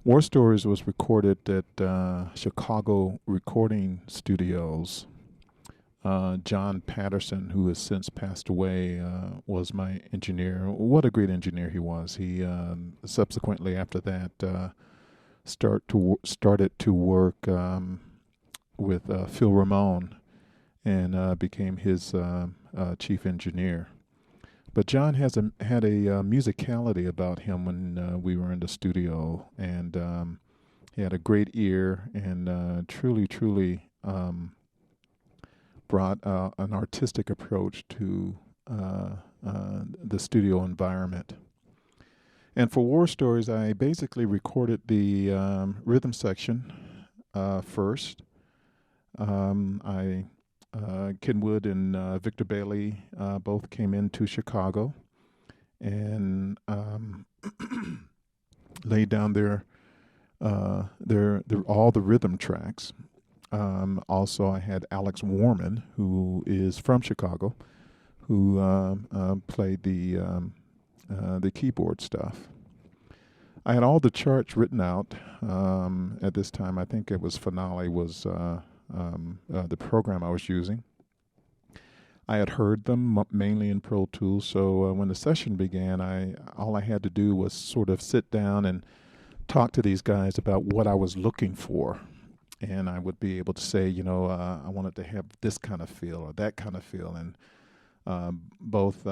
War Stories was recorded at Chicago Recording Studios. John Patterson, who has since passed away, was my engineer. What a great engineer he was. He subsequently, after that, started to work with Phil Ramone and became his chief engineer. But John had a musicality about him when we were in the studio, and he had a great ear and truly brought an artistic approach to the studio environment. And for War Stories, I basically recorded the rhythm section first. Kenwood and Victor Bailey both came into Chicago and laid down all the rhythm tracks. Also, I had Alex Warman, who is from Chicago, who played the keyboard stuff. I had all the charts written out at this time. I think it was Finale was the program I was using. I had heard them mainly in Pro Tools, so when the session began, all I had to do was sort of sit down and talk to these guys about what I was looking for. And I would be able to say, I wanted to have this kind of feel or that kind of feel. And both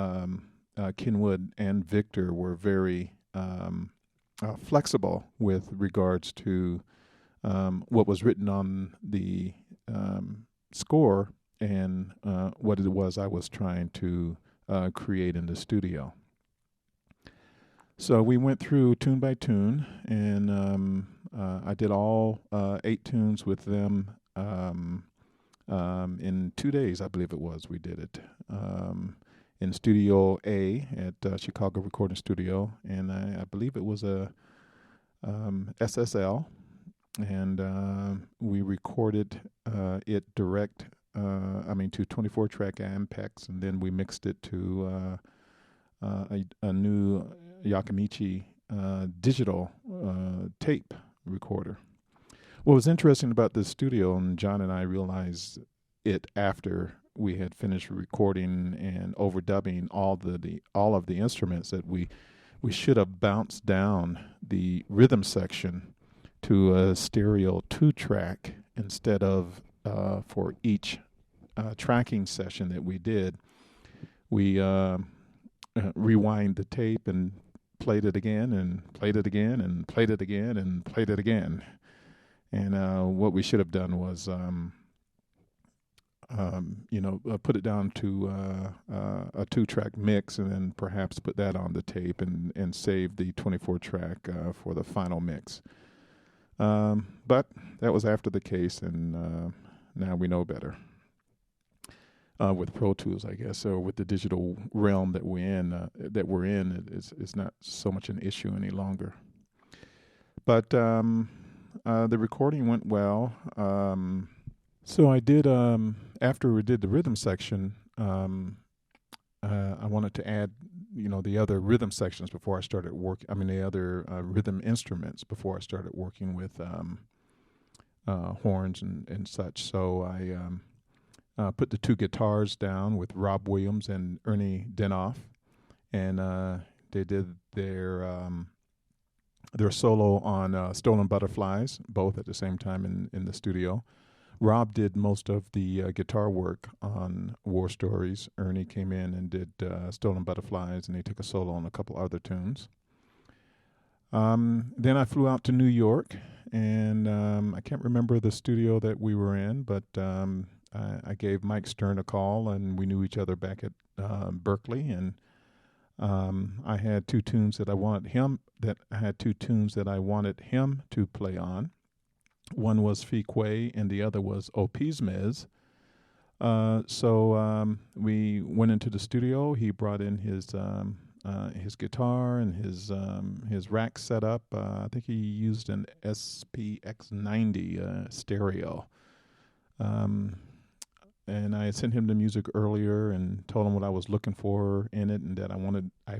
Kenwood and Victor were very flexible with regards to what was written on the score and what it was I was trying to create in the studio. So we went through tune by tune, and I did all 8 tunes with them in 2 days, I believe it was. We did it in Studio A at Chicago Recording Studio, and I believe it was a SSL, and we recorded it direct, to 24-track Ampex, and then we mixed it to a new Yakimichi digital tape recorder. What was interesting about this studio, and John and I realized it after we had finished recording and overdubbing all of the instruments, that we should have bounced down the rhythm section to a stereo 2-track instead of for each tracking session that we did. We rewind the tape and played it again and played it again and played it again and played it again. And what we should have done was, put it down to a 2-track mix, and then perhaps put that on the tape and save the 24-track for the final mix. But that was after the case, and now we know better. With Pro Tools, I guess, or with the digital realm that we're in, it's not so much an issue any longer. But the recording went well. So I did, after we did the rhythm section, I wanted to add, the other rhythm sections before I started the other rhythm instruments before I started working with horns and such. So I put the 2 guitars down with Rob Williams and Ernie Denoff, and they did their solo on Stolen Butterflies, both at the same time in the studio. Rob did most of the guitar work on War Stories. Ernie came in and did Stolen Butterflies, and he took a solo on a couple other tunes. Then I flew out to New York, and I can't remember the studio that we were in, but I gave Mike Stern a call, and we knew each other back at Berkeley, and I had 2 tunes that I wanted him to play on. One was Fique, and the other was O Pismes. So we went into the studio. He brought in his guitar and his rack setup. I think he used an SPX90 stereo. And I sent him the music earlier and told him what I was looking for in it, and that I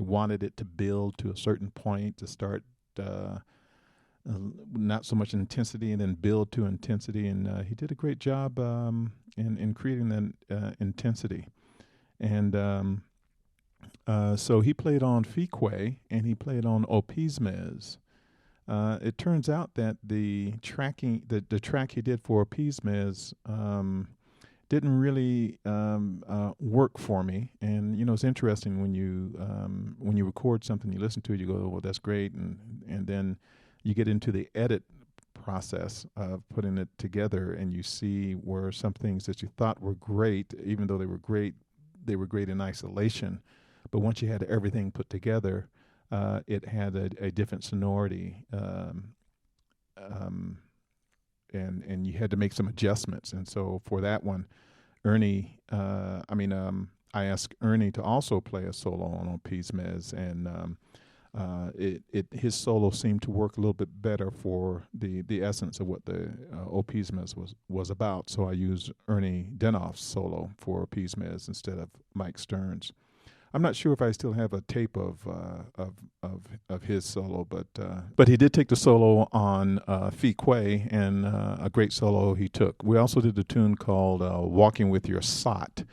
wanted it to build to a certain point to start not so much intensity, and then build to intensity. And he did a great job in creating that intensity. And so he played on Fique and he played on Opismes. It turns out that the track he did for Opismes didn't really work for me. And it's interesting when you record something, you listen to it, you go, well, that's great, and then you get into the edit process of putting it together, and you see where some things that you thought were great, even though they were great in isolation, but once you had everything put together, it had a different sonority, and you had to make some adjustments. And so for that one, Ernie, I asked Ernie to also play a solo on Opismes, and his solo seemed to work a little bit better for the essence of what the Opismes was about. So I used Ernie Denoff's solo for Opismes instead of Mike Stern's. I'm not sure if I still have a tape of his solo, but he did take the solo on Fique, and a great solo he took. We also did a tune called "Walking with Your Sot,"